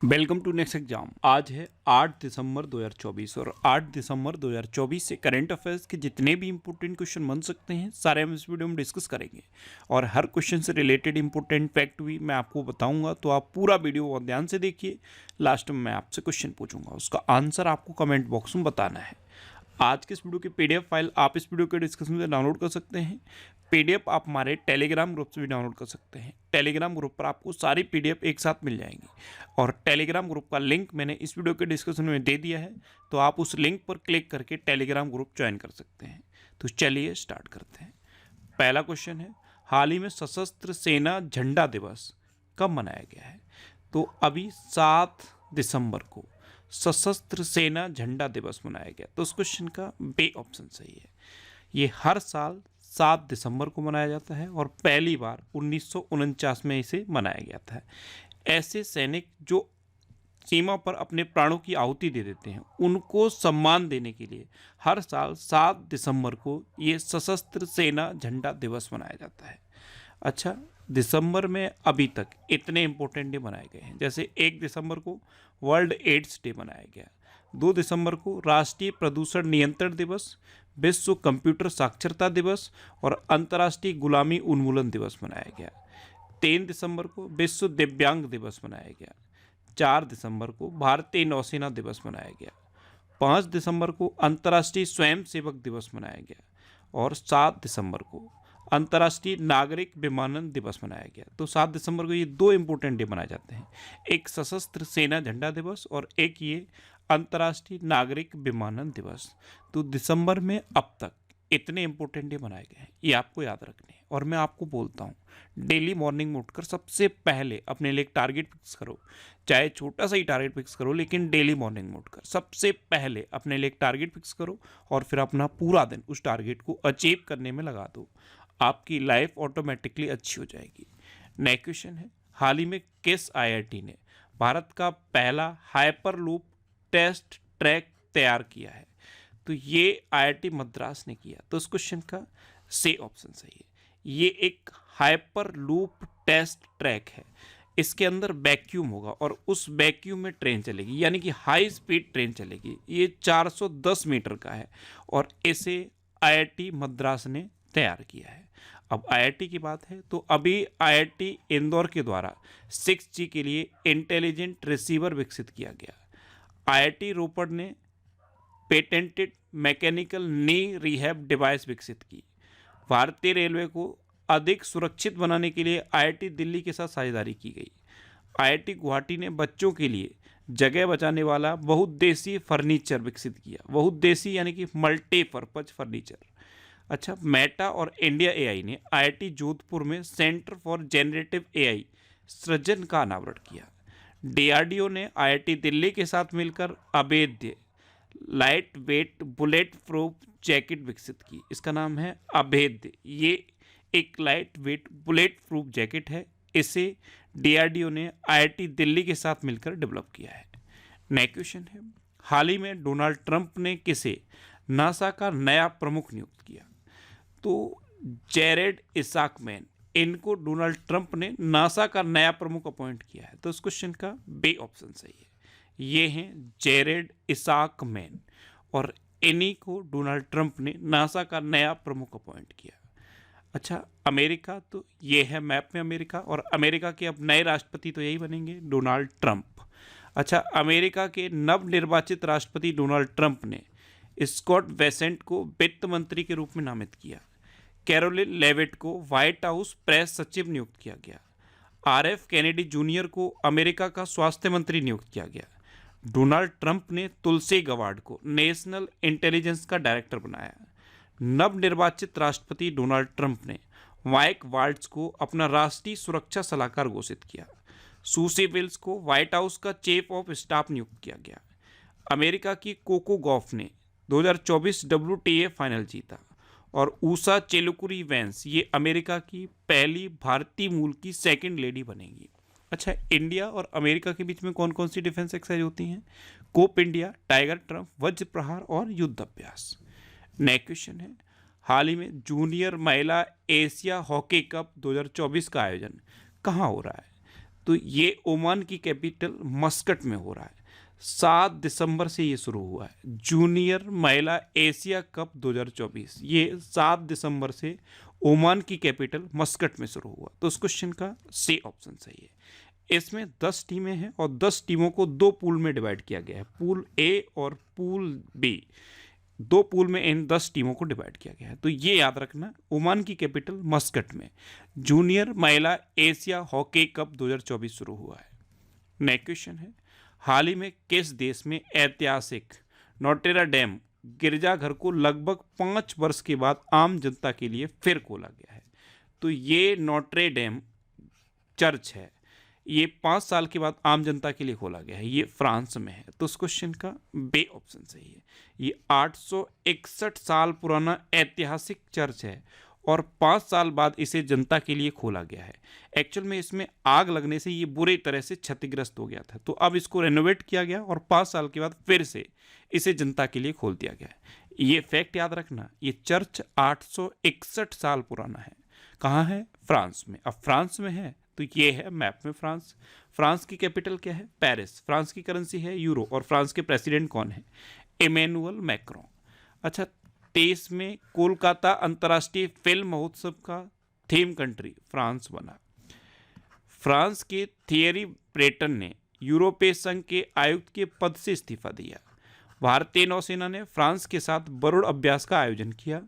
Welcome to next exam. आज है 8 दिसंबर 2024 और 8 दिसंबर 2024 से करंट अफेयर्स के जितने भी इंपॉर्टेंट क्वेश्चन बन सकते हैं सारे हम इस वीडियो में डिस्कस करेंगे और हर क्वेश्चन से रिलेटेड इंपॉर्टेंट फैक्ट भी मैं आपको बताऊंगा, तो आप पूरा वीडियो बहुत ध्यान से देखिए। लास्ट में मैं आपसे क्वेश्चन पूछूंगा, उसका आंसर आपको कमेंट बॉक्स में बताना है। आज के इस वीडियो की पीडीएफ फाइल आप इस वीडियो के डिस्क्रिप्शन में डाउनलोड कर सकते हैं। पीडीएफ आप हमारे टेलीग्राम ग्रुप से भी डाउनलोड कर सकते हैं। टेलीग्राम ग्रुप पर आपको सारी पीडीएफ एक साथ मिल जाएंगी और टेलीग्राम ग्रुप का लिंक मैंने इस वीडियो के डिस्क्रिप्शन में दे दिया है, तो आप उस लिंक पर क्लिक करके टेलीग्राम ग्रुप ज्वाइन कर सकते हैं। तो चलिए स्टार्ट करते हैं। पहला क्वेश्चन है, हाल ही में सशस्त्र सेना झंडा दिवस कब मनाया गया है? तो अभी 7 दिसंबर को सशस्त्र सेना झंडा दिवस मनाया गया। तो उस क्वेश्चन का बी ऑप्शन सही है। ये हर साल 7 दिसंबर को मनाया जाता है और पहली बार 1949 में इसे मनाया गया था। ऐसे सैनिक जो सीमा पर अपने प्राणों की आहुति दे देते हैं, उनको सम्मान देने के लिए हर साल 7 दिसंबर को ये सशस्त्र सेना झंडा दिवस मनाया जाता है। अच्छा, दिसंबर में अभी तक इतने इंपॉर्टेंट डे मनाए गए हैं, जैसे 1 दिसंबर को वर्ल्ड एड्स डे मनाया गया, 2 दिसंबर को राष्ट्रीय प्रदूषण नियंत्रण दिवस, विश्व कंप्यूटर साक्षरता दिवस और अंतर्राष्ट्रीय गुलामी उन्मूलन दिवस मनाया गया। 3 दिसंबर को विश्व दिव्यांग दिवस मनाया गया। 4 दिसंबर को भारतीय नौसेना दिवस मनाया गया। 5 दिसंबर को अंतर्राष्ट्रीय स्वयंसेवक दिवस मनाया गया और 7 दिसंबर को अंतर्राष्ट्रीय नागरिक विमानन दिवस मनाया गया। तो 7 दिसंबर को ये 2 इंपॉर्टेंट डे मनाए जाते हैं, एक सशस्त्र सेना झंडा दिवस और एक ये अंतर्राष्ट्रीय नागरिक विमानन दिवस। तो दिसंबर में अब तक इतने इंपॉर्टेंट डे मनाए गए हैं, ये आपको याद रखने हैं। और मैं आपको बोलता हूँ, डेली मॉर्निंग में उठकर सबसे पहले अपने लिए एक टारगेट फिक्स करो, चाहे छोटा सा ही टारगेट फिक्स करो, लेकिन डेली मॉर्निंग में उठकर सबसे पहले अपने लिए एक टारगेट फिक्स करो और फिर अपना पूरा दिन उस टारगेट को अचीव करने में लगा दो। आपकी लाइफ ऑटोमेटिकली अच्छी हो जाएगी। नेक्स्ट क्वेश्चन है, हाल ही में किस आईआईटी ने भारत का पहला हाइपरलूप टेस्ट ट्रैक तैयार किया है? तो ये आईआईटी मद्रास ने किया। तो इस क्वेश्चन का सी ऑप्शन सही है। ये एक हाइपरलूप टेस्ट ट्रैक है, इसके अंदर वैक्यूम होगा और उस वैक्यूम में ट्रेन चलेगी, यानी कि हाई स्पीड ट्रेन चलेगी। ये 410 मीटर का है और इसे आईआईटी मद्रास ने तैयार किया है। अब आईआईटी की बात है तो अभी आईआईटी इंदौर के द्वारा 6G के लिए इंटेलिजेंट रिसीवर विकसित किया गया। आईआईटी रोपड़ ने पेटेंटेड मैकेनिकल नी रिहैब डिवाइस विकसित की। भारतीय रेलवे को अधिक सुरक्षित बनाने के लिए आईआईटी दिल्ली के साथ साझेदारी की गई। आईआईटी गुवाहाटी ने बच्चों के लिए जगह बचाने वाला बहुउद्देशीय फर्नीचर विकसित किया। बहुउद्देशीय यानी कि मल्टीपर्पज फर्नीचर। अच्छा, मेटा और इंडिया एआई ने आईआईटी जोधपुर में सेंटर फॉर जेनरेटिव एआई सृजन का अनावरण किया। डीआरडीओ ने आईआईटी दिल्ली के साथ मिलकर अभेद्य light weight bullet proof jacket विकसित की। इसका नाम है अभेद्य। ये एक light weight bullet proof jacket है, इसे डीआरडीओ ने आईआईटी दिल्ली के साथ मिलकर डेवलप किया है। नेक्स्ट क्वेश्चन है, हाल ही में डोनाल्ड ट्रंप ने किसे नासा का नया प्रमुख नियुक्त किया? तो जेरेड इसाकमैन, इनको डोनाल्ड ट्रंप ने नासा का नया प्रमुख अपॉइंट किया है। तो इस क्वेश्चन का बी ऑप्शन सही है। ये हैं जेरेड इसाकमैन और इन्हीं को डोनाल्ड ट्रंप ने नासा का नया प्रमुख अपॉइंट किया। अच्छा, अमेरिका, तो ये है मैप में अमेरिका और अमेरिका के अब नए राष्ट्रपति तो यही बनेंगे, डोनाल्ड ट्रंप। अच्छा, अमेरिका के नवनिर्वाचित राष्ट्रपति डोनाल्ड ट्रंप ने स्कॉट बेसेंट को वित्त मंत्री के रूप में नामित किया। कैरोलिन लेविट को व्हाइट हाउस प्रेस सचिव नियुक्त किया गया। आरएफ कैनेडी जूनियर को अमेरिका का स्वास्थ्य मंत्री नियुक्त किया गया। डोनाल्ड ट्रंप ने तुलसी गवार्ड को नेशनल इंटेलिजेंस का डायरेक्टर बनाया। नवनिर्वाचित राष्ट्रपति डोनाल्ड ट्रंप ने माइक वाल्ट्ज को अपना राष्ट्रीय सुरक्षा सलाहकार घोषित किया। सूसी विल्स को व्हाइट हाउस का चीफ ऑफ स्टाफ नियुक्त किया गया। अमेरिका की कोको गॉफ ने 2024 WTA फाइनल जीता और ऊषा चिलुकुरी वेंस ये अमेरिका की पहली भारतीय मूल की सेकंड लेडी बनेगी। अच्छा, इंडिया और अमेरिका के बीच में कौन कौन सी डिफेंस एक्सरसाइज होती हैं? कोप इंडिया, टाइगर ट्रंप, वज्र प्रहार और युद्ध अभ्यास। नेक्स्ट क्वेश्चन है, हाल ही में जूनियर महिला एशिया हॉकी कप 2024 का आयोजन कहाँ हो रहा है? तो ये ओमान की कैपिटल मस्कट में हो रहा है। 7 दिसंबर से ये शुरू हुआ है, जूनियर महिला एशिया कप 2024, ये 7 दिसंबर से ओमान की कैपिटल मस्कट में शुरू हुआ। तो उस क्वेश्चन का सी ऑप्शन सही है। इसमें 10 टीमें हैं और 10 टीमों को 2 पूल में डिवाइड किया गया है, पूल ए और पूल बी। 2 पूल में इन 10 टीमों को डिवाइड किया गया है। तो ये याद रखना, ओमान की कैपिटल मस्कट में जूनियर महिला एशिया हॉकी कप 2024 शुरू हुआ है। नेक्स्ट क्वेश्चन है, हाल ही में किस देश में ऐतिहासिक नोटेरा डैम गिरजाघर को लगभग 5 वर्ष के बाद आम जनता के लिए फिर खोला गया है? तो ये नोट्रे डैम चर्च है, ये 5 साल के बाद आम जनता के लिए खोला गया है, ये फ्रांस में है। तो उस क्वेश्चन का बे ऑप्शन सही है। ये 861 साल पुराना ऐतिहासिक चर्च है और 5 साल बाद इसे जनता के लिए खोला गया है। एक्चुअल में इसमें आग लगने से ये बुरी तरह से क्षतिग्रस्त हो गया था, तो अब इसको रेनोवेट किया गया और 5 साल के बाद फिर से इसे जनता के लिए खोल दिया गया है। ये फैक्ट याद रखना, ये चर्च 861 साल पुराना है। कहाँ है? फ्रांस में। अब फ्रांस में है तो ये है मैप में फ्रांस। फ्रांस की कैपिटल क्या है? पेरिस। फ्रांस की करेंसी है यूरो और फ्रांस के प्रेसिडेंट कौन है? Emmanuel Macron. अच्छा, 23 में कोलकाता अंतर्राष्ट्रीय फिल्म महोत्सव का थीम कंट्री फ्रांस बना। फ्रांस के थियरी ब्रेटन ने यूरोपीय संघ के आयुक्त के पद से इस्तीफा दिया। भारतीय नौसेना ने फ्रांस के साथ बरूड अभ्यास का आयोजन किया।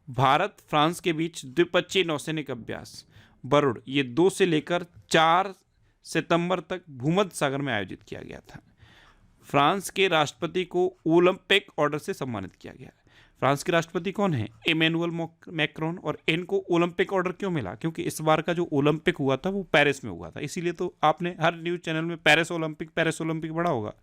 भारत फ्रांस के बीच द्विपक्षीय नौसैनिक अभ्यास बरूड, ये 2 से लेकर 4 सितंबर तक भूमध्य सागर में आयोजित किया गया था। फ्रांस के राष्ट्रपति को ओलंपिक ऑर्डर से सम्मानित किया गया। फ्रांस के राष्ट्रपति कौन है? Emmanuel Macron. और इनको ओलंपिक ऑर्डर क्यों मिला? क्योंकि इस बार का जो ओलंपिक हुआ था वो पेरिस में हुआ था, इसीलिए तो आपने हर न्यूज़ चैनल में पेरिस ओलंपिक पढ़ा होगा।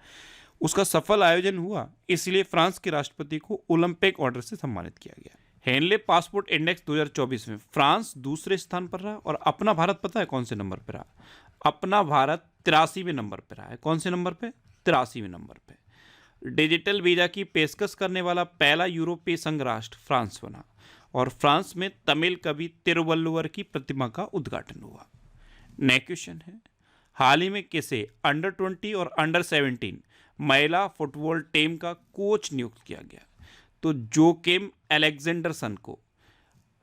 उसका सफल आयोजन हुआ, इसलिए फ्रांस के राष्ट्रपति को ओलंपिक ऑर्डर से सम्मानित किया गया। हेनले पासपोर्ट इंडेक्स 2024 में फ्रांस दूसरे स्थान पर रहा और अपना भारत पता है कौन से नंबर पर रहा? अपना भारत 83वें नंबर पर रहा है। कौन से नंबर पे? 83वें नंबर पे। डिजिटल वीजा की पेशकश करने वाला पहला यूरोपीय संघ राष्ट्र फ्रांस बना और फ्रांस में तमिल कवि तिरुवल्लुवर की प्रतिमा का उद्घाटन हुआ। नेक्स्ट क्वेश्चन है, हाल ही में किसे अंडर 20 और अंडर 17 महिला फुटबॉल टीम का कोच नियुक्त किया गया? तो जोकिम अलेक्जेंडरसन को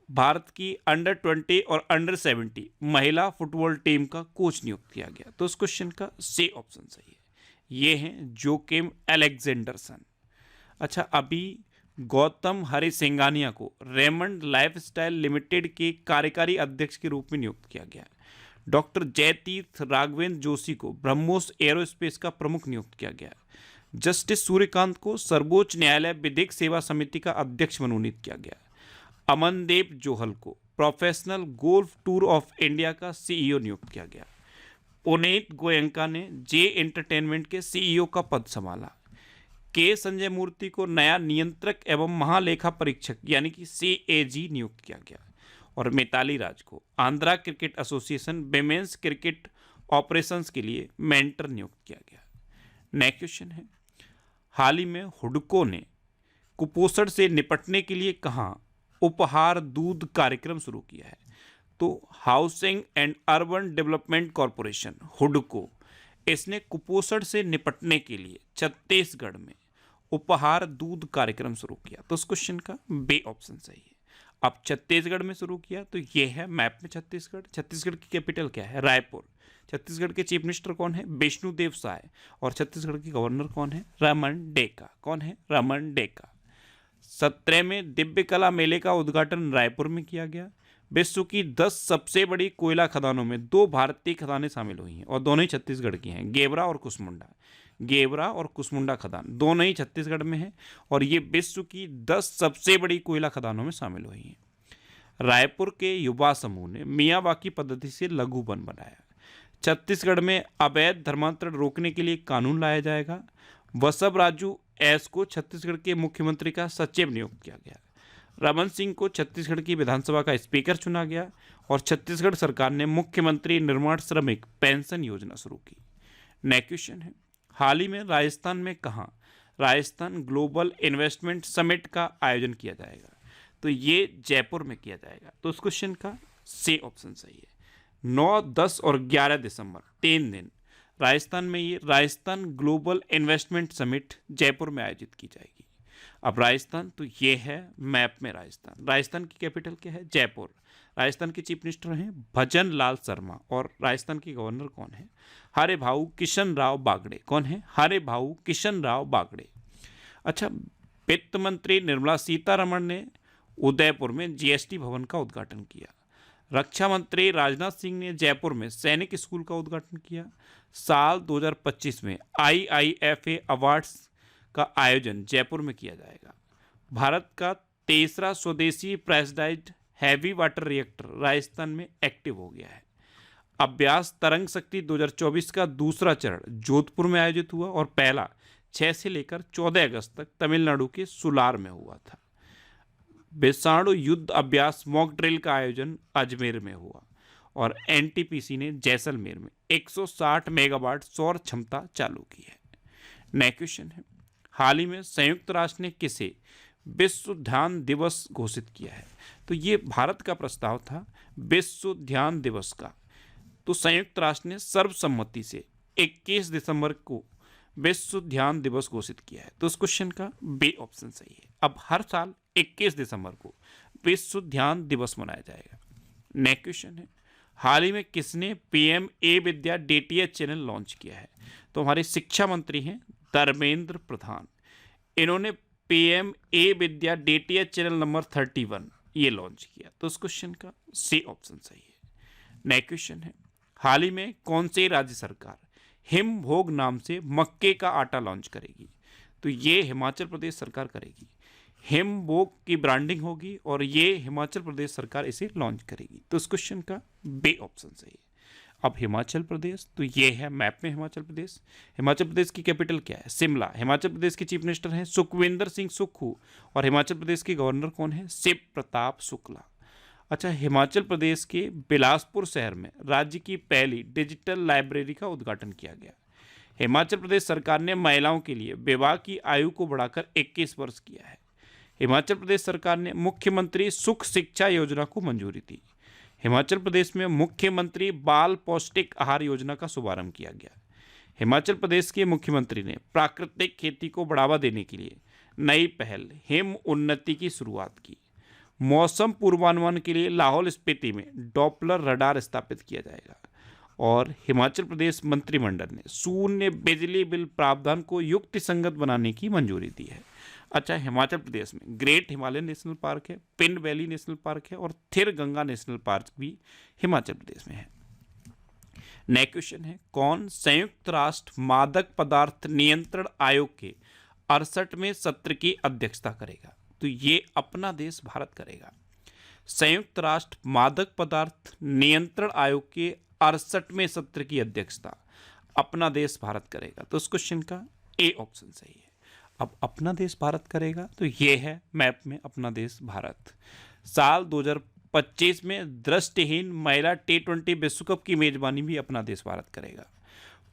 भारत की अंडर 20 और अंडर 17 महिला फुटबॉल टीम का कोच नियुक्त किया गया। तो इस क्वेश्चन का सी ऑप्शन सही है। ये हैं जोकिम अलेक्जेंडरसन। अच्छा, अभी गौतम हरिसिंगानिया को रेमंड लाइफस्टाइल लिमिटेड के कार्यकारी अध्यक्ष के रूप में नियुक्त किया गया। डॉक्टर जयतीर्थ राघवेंद्र जोशी को ब्रह्मोस एरोस्पेस का प्रमुख नियुक्त किया गया। जस्टिस सूर्यकांत को सर्वोच्च न्यायालय विधिक सेवा समिति का अध्यक्ष मनोनीत किया गया। अमनदेव जोहल को professional golf tour of India का सीईओ नियुक्त किया गया। पुनीत गोयंका ने जे एंटरटेनमेंट के सीईओ का पद संभाला। के संजय मूर्ति को नया नियंत्रक एवं महालेखा परीक्षक यानी कि CAG नियुक्त किया गया। और मिताली राज को Andhra cricket association women's cricket operations के लिए मेंटर नियुक्त किया गया। नेक्स्ट क्वेश्चन है, हाल ही में हुडको ने कुपोषण से निपटने के लिए कहाँ उपहार दूध कार्यक्रम शुरू किया है? तो housing and urban development corporation हुडको, इसने कुपोषण से निपटने के लिए छत्तीसगढ़ में उपहार दूध कार्यक्रम शुरू किया। तो इस क्वेश्चन का बे ऑप्शन सही है। अब छत्तीसगढ़ में शुरू किया तो ये है मैप में छत्तीसगढ़। छत्तीसगढ़ की कैपिटल क्या है? रायपुर। छत्तीसगढ़ के चीफ मिनिस्टर कौन है? विष्णुदेव साय। और छत्तीसगढ़ की गवर्नर कौन है? रमन डेका। कौन है? रमन डेका। 17 में दिव्य कला मेले का उद्घाटन रायपुर में किया गया। विश्व की 10 सबसे बड़ी कोयला खदानों में 2 भारतीय खदानें शामिल हुई हैं और दोनों ही छत्तीसगढ़ की हैं, गेवरा और कुसमुंडा। गेवरा और कुसमुंडा खदान दोनों ही छत्तीसगढ़ में हैं और ये विश्व की 10 सबसे बड़ी कोयला खदानों में शामिल हुई हैं। रायपुर के युवा समूह ने मियावाकी पद्धति से लघु वन बनाया। छत्तीसगढ़ में अवैध धर्मांतरण रोकने के लिए कानून लाया जाएगा। वसव राजू एस को छत्तीसगढ़ के मुख्यमंत्री का सचिव नियुक्त किया गया। रमन सिंह को छत्तीसगढ़ की विधानसभा का स्पीकर चुना गया और छत्तीसगढ़ सरकार ने मुख्यमंत्री निर्माण श्रमिक पेंशन योजना शुरू की। नेक्स्ट क्वेश्चन है, हाल ही में राजस्थान में कहाँ राजस्थान ग्लोबल इन्वेस्टमेंट समिट का आयोजन किया जाएगा? तो ये जयपुर में किया जाएगा। तो उस क्वेश्चन का सी ऑप्शन सही है। 9, 10 और 11 दिसंबर 3 दिन राजस्थान में ये Rajasthan global investment summit Jaipur में आयोजित की जाएगी। अब राजस्थान तो ये है मैप में राजस्थान की कैपिटल क्या है? जयपुर। राजस्थान के चीफ मिनिस्टर हैं भजन लाल शर्मा और राजस्थान के गवर्नर कौन है? हरे भाऊ किशन राव बागड़े। कौन है? हरे भाऊ किशन राव बागड़े। अच्छा, वित्त मंत्री निर्मला सीतारमण ने उदयपुर में जीएसटी भवन का उद्घाटन किया। रक्षा मंत्री राजनाथ सिंह ने जयपुर में सैनिक स्कूल का उद्घाटन किया। साल 2025 में IIFA अवार्ड्स का आयोजन जयपुर में किया जाएगा। भारत का तीसरा स्वदेशी pressurised heavy water reactor Rajasthan में एक्टिव हो गया है। अभ्यास तरंग शक्ति 2024 का दूसरा चरण जोधपुर में आयोजित हुआ और पहला 6 से लेकर 14 अगस्त तक तमिलनाडु के सुलार में हुआ था। विषाणु युद्ध अभ्यास मॉक ड्रिल का आयोजन अजमेर में हुआ और NTPC ने जैसलमेर में 160 मेगावाट सौर क्षमता चालू की है। नेक्स्ट क्वेश्चन है, हाल ही में संयुक्त राष्ट्र ने किसे विश्व ध्यान दिवस घोषित किया है? तो ये भारत का प्रस्ताव था विश्व ध्यान दिवस का। तो संयुक्त राष्ट्र ने सर्वसम्मति से 21 दिसंबर को विश्व ध्यान दिवस घोषित किया है। तो इस क्वेश्चन का बी ऑप्शन सही है। अब हर साल 21 दिसंबर को विश्व ध्यान दिवस मनाया जाएगा। नेक्स्ट क्वेश्चन है, हाल ही में किसने PM ए विद्या DTH चैनल लॉन्च किया है? तो हमारे शिक्षा मंत्री हैं धर्मेंद्र प्रधान। इन्होंने PM ए विद्या DTH चैनल नंबर 31 ये लॉन्च किया। तो इस क्वेश्चन का सी ऑप्शन सही है। नेक्स्ट क्वेश्चन है, हाल ही में कौन सी राज्य सरकार हिमभोग नाम से मक्के का आटा लॉन्च करेगी? तो ये हिमाचल प्रदेश सरकार करेगी। हिमभोग की ब्रांडिंग होगी और ये हिमाचल प्रदेश सरकार इसे लॉन्च करेगी। तो इस क्वेश्चन का बी ऑप्शन सही है। अब हिमाचल प्रदेश तो ये है मैप में हिमाचल प्रदेश। हिमाचल प्रदेश की कैपिटल क्या है? शिमला। हिमाचल प्रदेश के चीफ मिनिस्टर हैं सुखविंदर सिंह सुक्खू और हिमाचल प्रदेश के गवर्नर कौन है? शिव प्रताप शुक्ला। अच्छा, हिमाचल प्रदेश के बिलासपुर शहर में राज्य की पहली डिजिटल लाइब्रेरी का उद्घाटन किया गया। हिमाचल प्रदेश सरकार ने महिलाओं के लिए विवाह की आयु को बढ़ाकर 21 वर्ष किया है। हिमाचल प्रदेश सरकार ने मुख्यमंत्री सुख शिक्षा योजना को मंजूरी दी। हिमाचल प्रदेश में मुख्यमंत्री बाल पौष्टिक आहार योजना का शुभारंभ किया गया। हिमाचल प्रदेश के मुख्यमंत्री ने प्राकृतिक खेती को बढ़ावा देने के लिए नई पहल हिम उन्नति की शुरुआत की। मौसम पूर्वानुमान के लिए लाहौल स्पीति में डॉपलर रडार स्थापित किया जाएगा और हिमाचल प्रदेश मंत्रिमंडल ने शून्य बिजली बिल प्रावधान को युक्तिसंगत बनाने की मंजूरी दी है। अच्छा, हिमाचल प्रदेश में ग्रेट हिमालयन नेशनल पार्क है, पिंड वैली नेशनल पार्क है और थिर गंगा नेशनल पार्क भी हिमाचल प्रदेश में है। नेक्स्ट क्वेश्चन है, कौन संयुक्त राष्ट्र मादक पदार्थ नियंत्रण आयोग के 68वें सत्र की अध्यक्षता करेगा? तो ये अपना देश भारत करेगा। संयुक्त राष्ट्र मादक पदार्थ नियंत्रण आयोग के 68वें सत्र की अध्यक्षता अपना देश भारत करेगा। तो इस क्वेश्चन का ए ऑप्शन सही है। अब अपना देश भारत करेगा तो ये है मैप में अपना देश भारत। साल 2025 में दृष्टिहीन महिला T20 विश्व कप की मेजबानी भी अपना देश भारत करेगा।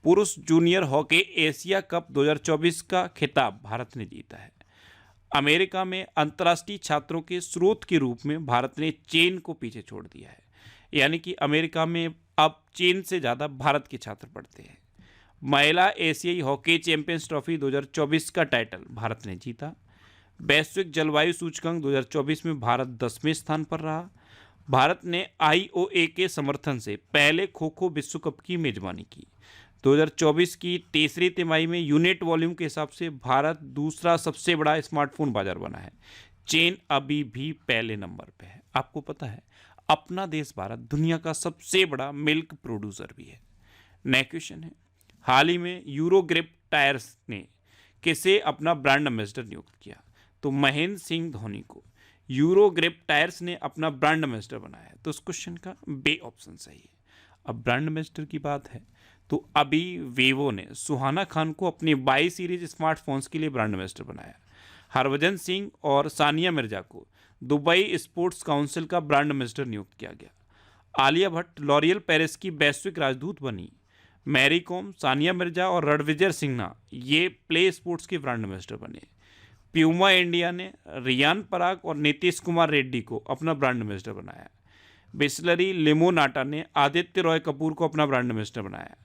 पुरुष जूनियर हॉकी एशिया कप 2024 का खिताब भारत ने जीता है। अमेरिका में अंतर्राष्ट्रीय छात्रों के स्रोत के रूप में भारत ने चीन को पीछे छोड़ दिया है, यानी कि अमेरिका में अब चीन से ज़्यादा भारत के छात्र पढ़ते हैं। महिला एशियाई हॉकी चैंपियंस ट्रॉफी 2024 का टाइटल भारत ने जीता। वैश्विक जलवायु सूचकांक 2024 में भारत 10वें स्थान पर रहा। भारत ने IOA के समर्थन से पहले खो खो विश्व कप की मेजबानी की। 2024 की तीसरी तिमाही में यूनिट वॉल्यूम के हिसाब से भारत दूसरा सबसे बड़ा स्मार्टफोन बाजार बना है। चीन अभी भी पहले नंबर पे है। आपको पता है अपना देश भारत दुनिया का सबसे बड़ा मिल्क प्रोड्यूसर भी है। नेक्स्ट क्वेश्चन है, हाल ही में यूरोग्रिप टायर्स ने किसे अपना ब्रांड एम्बेसडर नियुक्त किया? तो महेंद्र सिंह धोनी को यूरोग्रिप टायर्स ने अपना ब्रांड एम्बेसडर बनाया। तो इस क्वेश्चन का बी ऑप्शन सही है। अब ब्रांड एम्बेसडर की बात है तो अभी वीवो ने सुहाना खान को अपनी 22 सीरीज स्मार्टफोन्स के लिए ब्रांड एम्बेसडर बनाया। हरभजन सिंह और सानिया मिर्जा को दुबई स्पोर्ट्स काउंसिल का ब्रांड एम्बेसडर नियुक्त किया गया। आलिया भट्ट लॉरियल पेरिस की वैश्विक राजदूत बनी। मैरी कॉम, सानिया मिर्जा और रणविजय सिन्हा ये प्ले स्पोर्ट्स के ब्रांड एम्बेसडर बने। प्यूमा इंडिया ने रियान पराग और नीतीश कुमार रेड्डी को अपना ब्रांड एम्बेसडर बनाया। बिस्लरी लिमोनाटा ने आदित्य रॉय कपूर को अपना ब्रांड एम्बेसडर बनाया।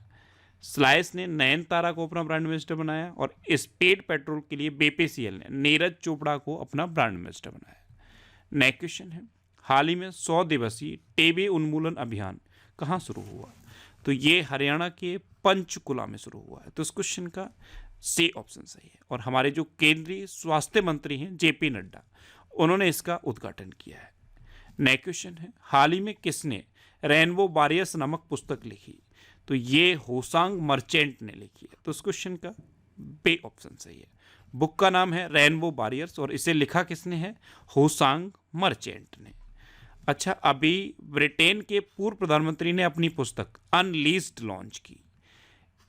स्लाइस ने नयनतारा को अपना ब्रांड एम्बेसडर बनाया। और स्पेड पेट्रोल के लिए बीपीसीएल ने नीरज चोपड़ा को अपना ब्रांड एम्बेसडर बनाया। नेक्स्ट क्वेश्चन है, हाल ही में 100 दिवसीय टीबी उन्मूलन अभियान कहाँ शुरू हुआ? तो ये हरियाणा के पंचकुला में शुरू हुआ है। तो इस क्वेश्चन का सी ऑप्शन सही है। और हमारे जो केंद्रीय स्वास्थ्य मंत्री हैं जेपी नड्डा, उन्होंने इसका उद्घाटन किया है। नेक्स्ट क्वेश्चन है, हाल ही में किसने रेनबो वॉरियर्स नामक पुस्तक लिखी? तो ये होसांग मर्चेंट ने लिखी है। तो इस क्वेश्चन का बी ऑप्शन सही है। बुक का नाम है रेनबो वॉरियर्स और इसे लिखा किसने है? होसांग मर्चेंट ने। अच्छा, अभी ब्रिटेन के पूर्व प्रधानमंत्री ने अपनी पुस्तक अनलीस्ड लॉन्च की।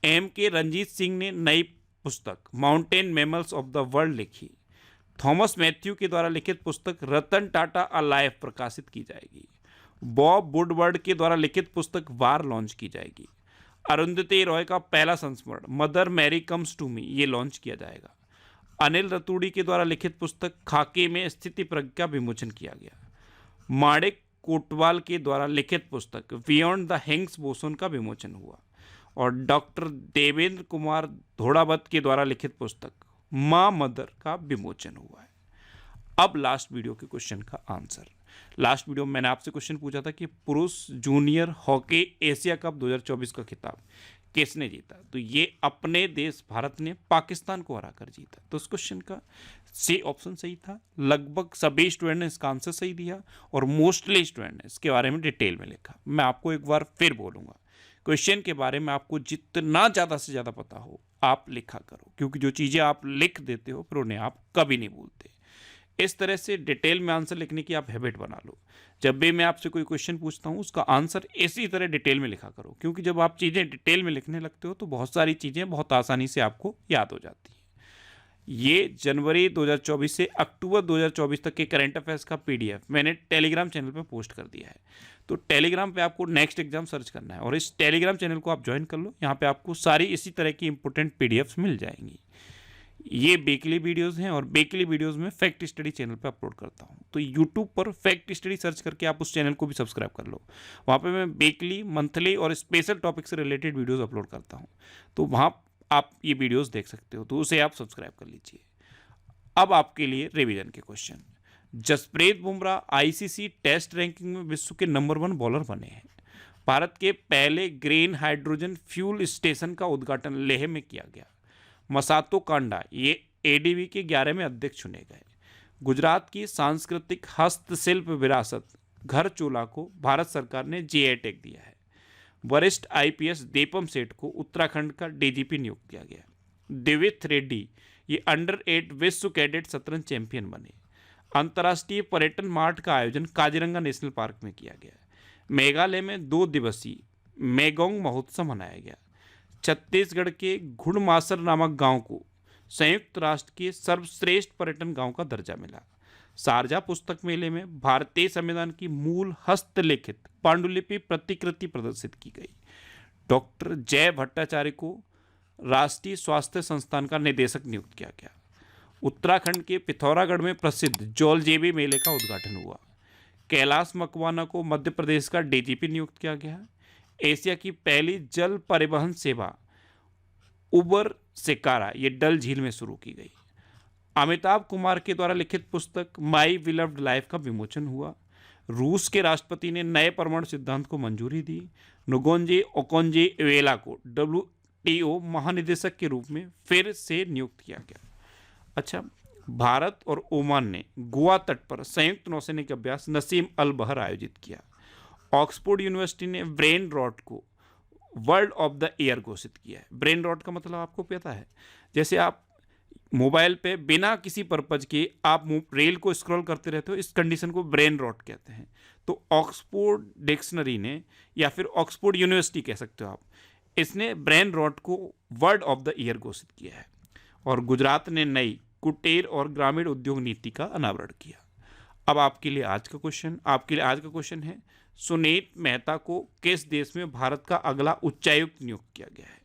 एम के रंजीत सिंह ने नई पुस्तक mountain mammals of the world लिखी। थॉमस मैथ्यू के द्वारा लिखित पुस्तक रतन टाटा अ लाइफ प्रकाशित की जाएगी। बॉब वुडवर्ड के द्वारा लिखित पुस्तक वार लॉन्च की जाएगी। अरुंधति रॉय का पहला संस्मरण Mother Mary Comes to Me ये लॉन्च किया जाएगा। अनिल रतूड़ी के द्वारा लिखित पुस्तक खाके में स्थिति प्रज्ञा का विमोचन किया गया। माणिक कोटवाल के द्वारा लिखित पुस्तक बियॉन्ड द हिग्स बोसोन का विमोचन हुआ। और डॉक्टर देवेंद्र कुमार धोड़ावत के द्वारा लिखित पुस्तक माँ मदर का विमोचन हुआ है। अब लास्ट वीडियो के क्वेश्चन का आंसर। लास्ट वीडियो में मैंने आपसे क्वेश्चन पूछा था कि पुरुष जूनियर हॉकी एशिया कप 2024 का खिताब किसने जीता? तो ये अपने देश भारत ने पाकिस्तान को हराकर जीता। तो इस क्वेश्चन का सी ऑप्शन सही था। लगभग सभी स्टूडेंट ने इसका आंसर सही दिया और मोस्टली स्टूडेंट ने इसके बारे में डिटेल में लिखा। मैं आपको एक बार फिर बोलूँगा, क्वेश्चन के बारे में आपको जितना ज़्यादा से ज़्यादा पता हो आप लिखा करो, क्योंकि जो चीज़ें आप लिख देते हो फिर उन्हें आप कभी नहीं भूलते। इस तरह से डिटेल में आंसर लिखने की आप हैबिट बना लो। जब भी मैं आपसे कोई क्वेश्चन पूछता हूँ उसका आंसर इसी तरह डिटेल में लिखा करो, क्योंकि जब आप चीज़ें डिटेल में लिखने लगते हो तो बहुत सारी चीज़ें बहुत आसानी से आपको याद हो जाती हैं। ये जनवरी 2024 से अक्टूबर 2024 तक के करंट अफेयर्स का पीडीएफ मैंने टेलीग्राम चैनल पे पोस्ट कर दिया है। तो टेलीग्राम पे आपको नेक्स्ट एग्जाम सर्च करना है और इस टेलीग्राम चैनल को आप ज्वाइन कर लो। यहाँ पे आपको सारी इसी तरह की इंपॉर्टेंट पीडीएफ्स मिल जाएंगी। ये वीकली वीडियोस हैं और वीकली वीडियोस में फैक्ट स्टडी चैनल पे अपलोड करता हूँ। तो यूट्यूब पर फैक्ट स्टडी सर्च करके आप उस चैनल को भी सब्सक्राइब कर लो। वहाँ पे मैं वीकली, मंथली और स्पेशल टॉपिक से रिलेटेड वीडियोस अपलोड करता हूँ। तो वहाँ आप ये वीडियोस देख सकते हो, तो उसे आप सब्सक्राइब कर लीजिए। अब आपके लिए रिवीजन के question. Jasprit Bumrah ICC test ranking में विश्व के नंबर 1 बॉलर बने हैं। भारत के पहले ग्रीन हाइड्रोजन फ्यूल स्टेशन का उद्घाटन लेह में किया गया। मसातो कांडा ये एडीबी के 11वें अध्यक्ष चुने गए। गुजरात की सांस्कृतिक हस्तशिल्प विरासत घर चोला को भारत सरकार ने जीआई टैग दिया है। वरिष्ठ आईपीएस दीपम सेठ को उत्तराखंड का डीजीपी नियुक्त किया गया। दिविथ रेड्डी ये अंडर-8 विश्व कैडेट शतरंज चैंपियन बने। अंतर्राष्ट्रीय पर्यटन मार्ट का आयोजन काजीरंगा नेशनल पार्क में किया गया। मेघालय में 2 दिवसीय मेगोंग महोत्सव मनाया गया। छत्तीसगढ़ के घुड़मासर नामक गांव को संयुक्त राष्ट्र के सर्वश्रेष्ठ पर्यटन गांव का दर्जा मिला। शारजा पुस्तक मेले में भारतीय संविधान की मूल हस्तलिखित पांडुलिपि प्रतिकृति प्रदर्शित की गई। डॉक्टर जय भट्टाचार्य को राष्ट्रीय स्वास्थ्य संस्थान का निदेशक नियुक्त किया गया। उत्तराखंड के पिथौरागढ़ में प्रसिद्ध जौलजेबी मेले का उद्घाटन हुआ। कैलाश मकवाना को मध्य प्रदेश का डीजीपी नियुक्त किया गया। एशिया की पहली जल परिवहन सेवा उबर शिकारा ये डल झील में शुरू की गई। अमिताभ कुमार के द्वारा लिखित पुस्तक माई बिलव्ड लाइफ का विमोचन हुआ। रूस के राष्ट्रपति ने नए परमाणु सिद्धांत को मंजूरी दी। नुगोंजे ओकोंजे-इवेला को WTO महानिदेशक के रूप में फिर से नियुक्त किया गया। अच्छा, भारत और ओमान ने गोवा तट पर संयुक्त नौसैनिक अभ्यास नसीम अल बहर आयोजित किया। ऑक्सफोर्ड यूनिवर्सिटी ने ब्रेन रॉट को वर्ल्ड ऑफ द ईयर घोषित किया है। ब्रेन रॉट का मतलब आपको पता है, जैसे आप मोबाइल पे बिना किसी पर्पज के आप रेल को स्क्रॉल करते रहते हो, इस कंडीशन को ब्रेन रॉट कहते हैं। तो ऑक्सफोर्ड डिक्शनरी ने, या फिर ऑक्सफोर्ड यूनिवर्सिटी कह सकते हो आप, इसने ब्रेन रॉट को वर्ल्ड ऑफ द ईयर घोषित किया है। और गुजरात ने नई कुटीर और ग्रामीण उद्योग नीति का अनावरण किया। अब आपके लिए आज का क्वेश्चन है, सुनीत मेहता को किस देश में भारत का अगला उच्चायुक्त नियुक्त किया गया है?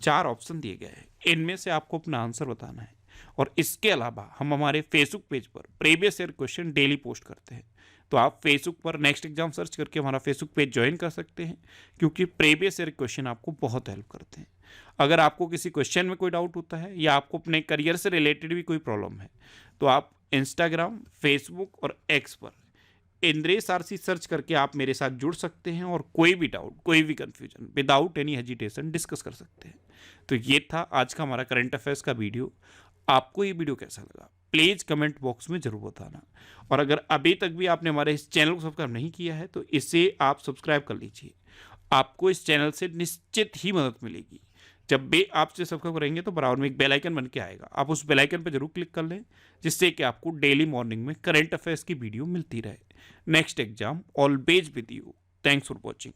4 ऑप्शन दिए गए हैं, इनमें से आपको अपना आंसर बताना है। और इसके अलावा हम हमारे फेसबुक पेज पर previous year question daily post करते हैं। तो आप फेसबुक पर नेक्स्ट एग्जाम सर्च करके हमारा फेसबुक पेज ज्वाइन कर सकते हैं, क्योंकि प्रीवियस ईयर क्वेश्चन आपको बहुत हेल्प करते हैं। अगर आपको किसी क्वेश्चन में कोई डाउट होता है या आपको अपने करियर से रिलेटेड भी कोई प्रॉब्लम है, तो आप इंस्टाग्राम, फेसबुक और एक्स पर इंद्रेश आरसी सर्च करके आप मेरे साथ जुड़ सकते हैं और कोई भी डाउट, कोई भी confusion without any hesitation discuss कर सकते हैं। तो ये था आज का हमारा करंट अफेयर्स का वीडियो। आपको ये वीडियो कैसा लगा प्लीज़ कमेंट बॉक्स में ज़रूर बताना, और अगर अभी तक भी आपने हमारे इस चैनल को सब्सक्राइब नहीं किया है तो इसे आप सब्सक्राइब कर लीजिए। आपको इस चैनल से निश्चित ही मदद मिलेगी। जब भी आप इसे सब्सक्राइब करेंगे तो बराबर में एक बेल आइकन बन के आएगा, आप उस बेल आइकन पर जरूर क्लिक कर लें, जिससे कि आपको डेली मॉर्निंग में करंट अफेयर्स की वीडियो मिलती रहे। Next exam always with you. Thanks for watching.